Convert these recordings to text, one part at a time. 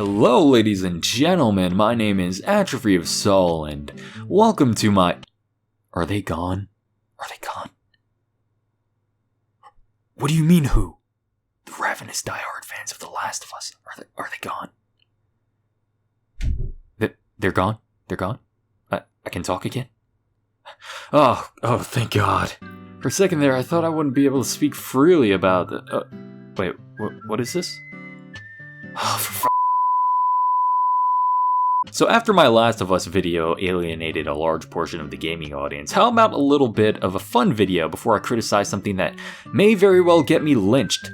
Hello ladies and gentlemen, my name is Atrophy of Soul, and welcome to my... Are they gone? Are they gone? What do you mean who? The ravenous diehard fans of The Last of Us. Are they gone? They're gone? They're gone? I can talk again? Oh, thank God. For a second there, I thought I wouldn't be able to speak freely about the... wait, what is this? Oh, for So after my Last of Us video alienated a large portion of the gaming audience, how about a little bit of a fun video before I criticize something that may very well get me lynched?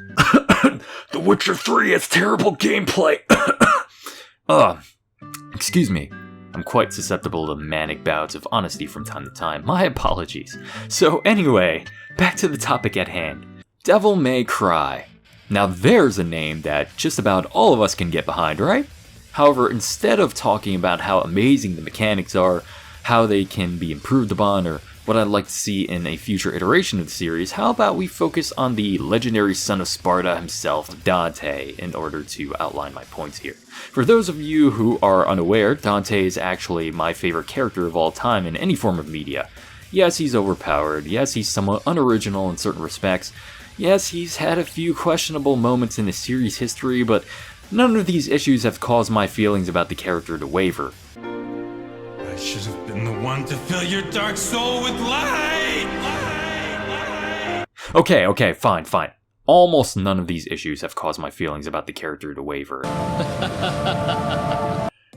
The Witcher 3 has terrible gameplay! Excuse me. I'm quite susceptible to manic bouts of honesty from time to time. My apologies. So anyway, back to the topic at hand. Devil May Cry. Now there's a name that just about all of us can get behind, right? However, instead of talking about how amazing the mechanics are, how they can be improved upon, or what I'd like to see in a future iteration of the series, how about we focus on the legendary son of Sparta himself, Dante, in order to outline my points here. For those of you who are unaware, Dante is actually my favorite character of all time in any form of media. Yes, he's overpowered, yes, he's somewhat unoriginal in certain respects, yes, he's had a few questionable moments in the series' history, but none of these issues have caused my feelings about the character to waver. I should have been the one to fill your dark soul with light! Okay, fine. Almost none of these issues have caused my feelings about the character to waver.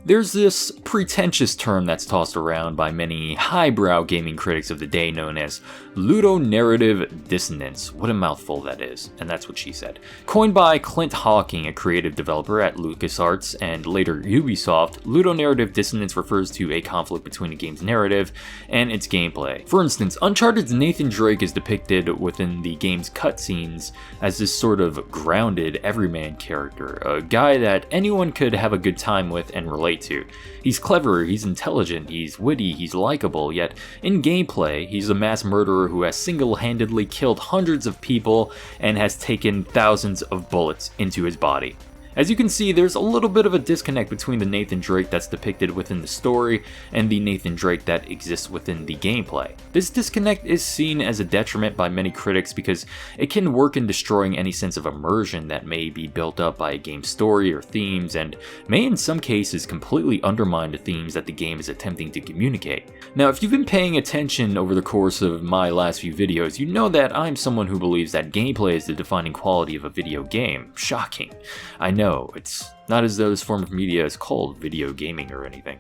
There's this pretentious term that's tossed around by many highbrow gaming critics of the day known as Ludonarrative Dissonance. What a mouthful that is, and that's what she said. Coined by Clint Hawking, a creative developer at LucasArts and later Ubisoft, Ludonarrative Dissonance refers to a conflict between a game's narrative and its gameplay. For instance, Uncharted's Nathan Drake is depicted within the game's cutscenes as this sort of grounded everyman character, a guy that anyone could have a good time with and relate to. He's clever, he's intelligent, he's witty, he's likable, yet in gameplay, he's a mass murderer who has single-handedly killed hundreds of people and has taken thousands of bullets into his body. As you can see, there's a little bit of a disconnect between the Nathan Drake that's depicted within the story and the Nathan Drake that exists within the gameplay. This disconnect is seen as a detriment by many critics because it can work in destroying any sense of immersion that may be built up by a game's story or themes, and may in some cases completely undermine the themes that the game is attempting to communicate. Now, if you've been paying attention over the course of my last few videos, you know that I'm someone who believes that gameplay is the defining quality of a video game. Shocking. I know, it's not as though this form of media is called video gaming or anything.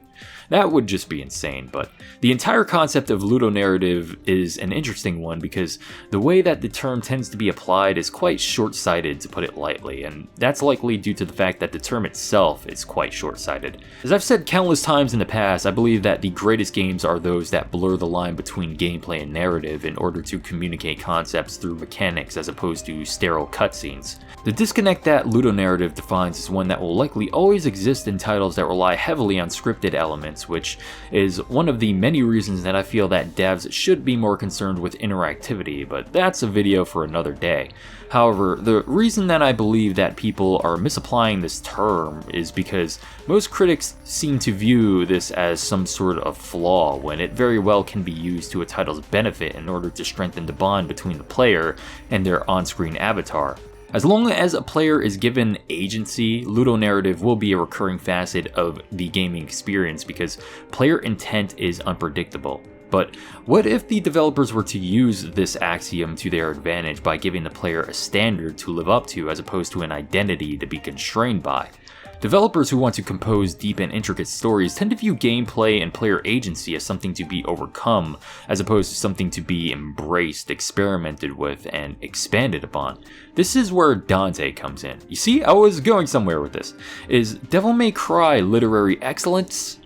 That would just be insane, but the entire concept of ludonarrative is an interesting one because the way that the term tends to be applied is quite short-sighted, to put it lightly, and that's likely due to the fact that the term itself is quite short-sighted. As I've said countless times in the past, I believe that the greatest games are those that blur the line between gameplay and narrative in order to communicate concepts through mechanics as opposed to sterile cutscenes. The disconnect that ludonarrative defines is one that will likely always exist in titles that rely heavily on scripted elements, which is one of the many reasons that I feel that devs should be more concerned with interactivity, but that's a video for another day. However, the reason that I believe that people are misapplying this term is because most critics seem to view this as some sort of flaw when it very well can be used to a title's benefit in order to strengthen the bond between the player and their on-screen avatar. As long as a player is given agency, ludonarrative will be a recurring facet of the gaming experience because player intent is unpredictable. But what if the developers were to use this axiom to their advantage by giving the player a standard to live up to as opposed to an identity to be constrained by? Developers who want to compose deep and intricate stories tend to view gameplay and player agency as something to be overcome, as opposed to something to be embraced, experimented with, and expanded upon. This is where Dante comes in. You see, I was going somewhere with this. Is Devil May Cry literary excellence?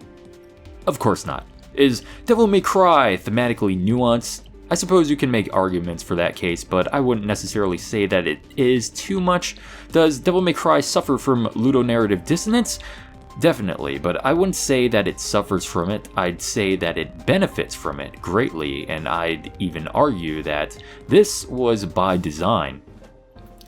Of course not. Is Devil May Cry thematically nuanced? I suppose you can make arguments for that case, but I wouldn't necessarily say that it is too much. Does Devil May Cry suffer from ludonarrative dissonance? Definitely, but I wouldn't say that it suffers from it. I'd say that it benefits from it greatly, and I'd even argue that this was by design.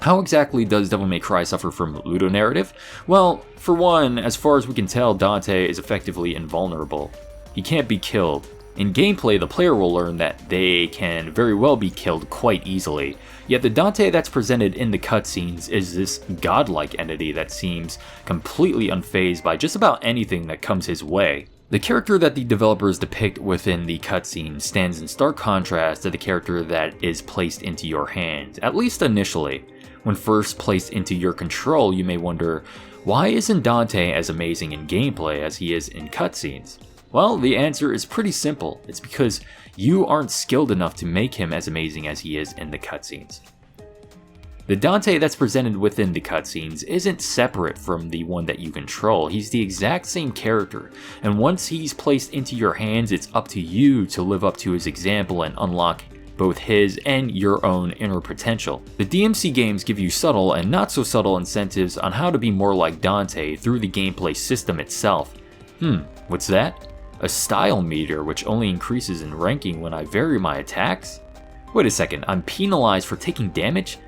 How exactly does Devil May Cry suffer from ludonarrative? Well, for one, as far as we can tell, Dante is effectively invulnerable. He can't be killed. In gameplay, the player will learn that they can very well be killed quite easily, yet the Dante that's presented in the cutscenes is this godlike entity that seems completely unfazed by just about anything that comes his way. The character that the developers depict within the cutscene stands in stark contrast to the character that is placed into your hands, at least initially. When first placed into your control, you may wonder, why isn't Dante as amazing in gameplay as he is in cutscenes? Well, the answer is pretty simple. It's because you aren't skilled enough to make him as amazing as he is in the cutscenes. The Dante that's presented within the cutscenes isn't separate from the one that you control. He's the exact same character, and once he's placed into your hands, it's up to you to live up to his example and unlock both his and your own inner potential. The DMC games give you subtle and not so subtle incentives on how to be more like Dante through the gameplay system itself. What's that? A style meter which only increases in ranking when I vary my attacks? Wait a second, I'm penalized for taking damage?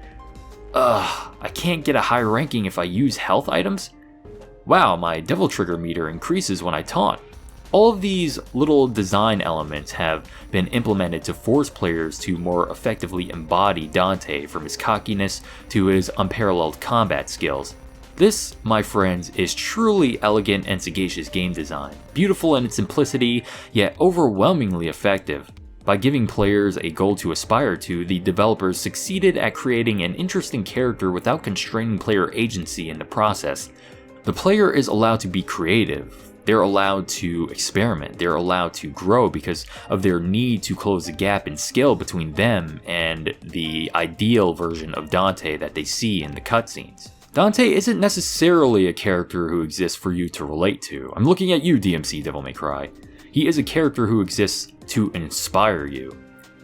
I can't get a high ranking if I use health items? Wow, my devil trigger meter increases when I taunt. All of these little design elements have been implemented to force players to more effectively embody Dante, from his cockiness to his unparalleled combat skills. This, my friends, is truly elegant and sagacious game design, beautiful in its simplicity, yet overwhelmingly effective. By giving players a goal to aspire to, the developers succeeded at creating an interesting character without constraining player agency in the process. The player is allowed to be creative, they're allowed to experiment, they're allowed to grow because of their need to close the gap in skill between them and the ideal version of Dante that they see in the cutscenes. Dante isn't necessarily a character who exists for you to relate to. I'm looking at you, DMC Devil May Cry. He is a character who exists to inspire you.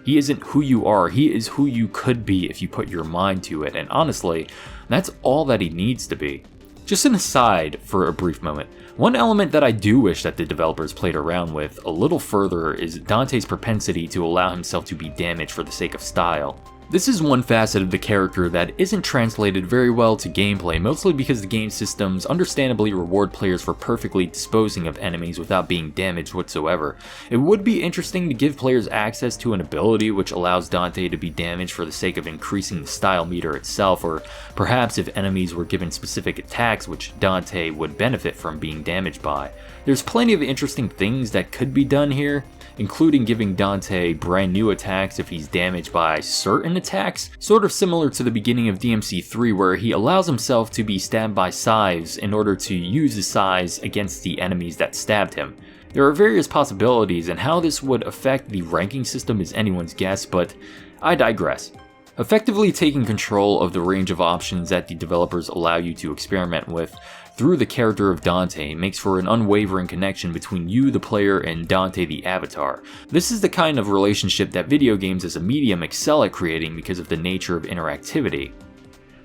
He isn't who you are, he is who you could be if you put your mind to it, and honestly, that's all that he needs to be. Just an aside for a brief moment, one element that I do wish that the developers played around with a little further is Dante's propensity to allow himself to be damaged for the sake of style. This is one facet of the character that isn't translated very well to gameplay, mostly because the game systems understandably reward players for perfectly disposing of enemies without being damaged whatsoever. It would be interesting to give players access to an ability which allows Dante to be damaged for the sake of increasing the style meter itself, or perhaps if enemies were given specific attacks which Dante would benefit from being damaged by. There's plenty of interesting things that could be done here, including giving Dante brand new attacks if he's damaged by certain attacks, sort of similar to the beginning of DMC3 where he allows himself to be stabbed by scythes in order to use the scythes against the enemies that stabbed him. There are various possibilities, and how this would affect the ranking system is anyone's guess, but I digress. Effectively taking control of the range of options that the developers allow you to experiment with through the character of Dante makes for an unwavering connection between you, the player, and Dante the avatar. This is the kind of relationship that video games as a medium excel at creating because of the nature of interactivity.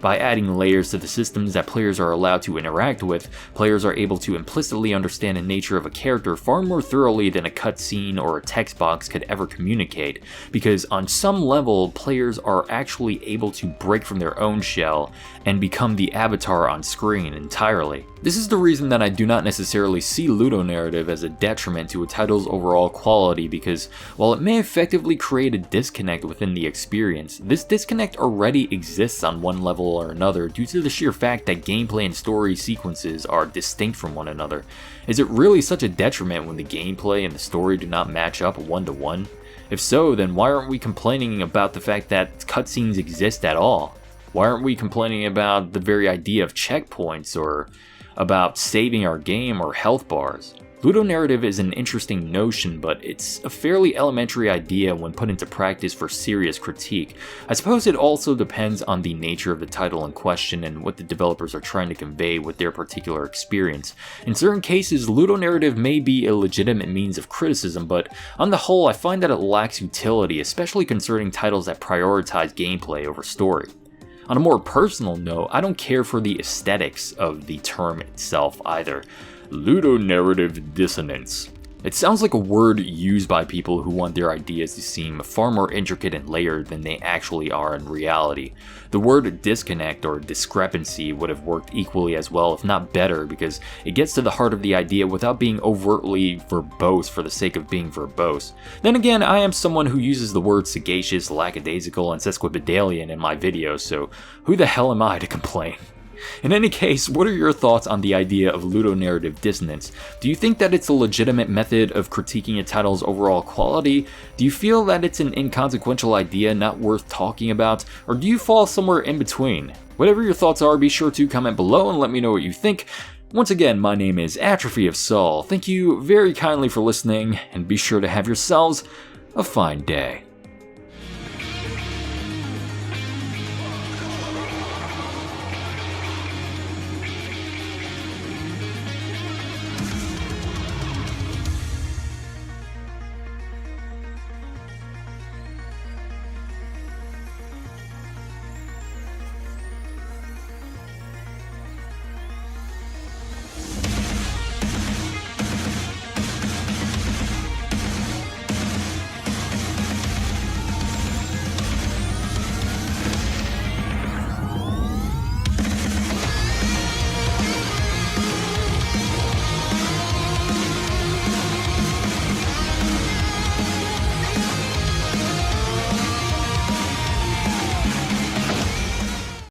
By adding layers to the systems that players are allowed to interact with, players are able to implicitly understand the nature of a character far more thoroughly than a cutscene or a text box could ever communicate, because on some level, players are actually able to break from their own shell and become the avatar on screen entirely. This is the reason that I do not necessarily see ludonarrative as a detriment to a title's overall quality, because while it may effectively create a disconnect within the experience, this disconnect already exists on one level or another due to the sheer fact that gameplay and story sequences are distinct from one another. Is it really such a detriment when the gameplay and the story do not match up one-to-one? If so, then why aren't we complaining about the fact that cutscenes exist at all? Why aren't we complaining about the very idea of checkpoints, or about saving our game, or health bars? Ludonarrative is an interesting notion, but it's a fairly elementary idea when put into practice for serious critique. I suppose it also depends on the nature of the title in question and what the developers are trying to convey with their particular experience. In certain cases, ludonarrative may be a legitimate means of criticism, but on the whole, I find that it lacks utility, especially concerning titles that prioritize gameplay over story. On a more personal note, I don't care for the aesthetics of the term itself either. Ludonarrative Dissonance. It sounds like a word used by people who want their ideas to seem far more intricate and layered than they actually are in reality. The word disconnect or discrepancy would have worked equally as well, if not better, because it gets to the heart of the idea without being overtly verbose for the sake of being verbose. Then again, I am someone who uses the words sagacious, lackadaisical, and sesquipedalian in my videos, so who the hell am I to complain? In any case, what are your thoughts on the idea of ludonarrative dissonance? Do you think that it's a legitimate method of critiquing a title's overall quality? Do you feel that it's an inconsequential idea not worth talking about? Or do you fall somewhere in between? Whatever your thoughts are, be sure to comment below and let me know what you think. Once again, my name is Atrophy of Saul. Thank you very kindly for listening, and be sure to have yourselves a fine day.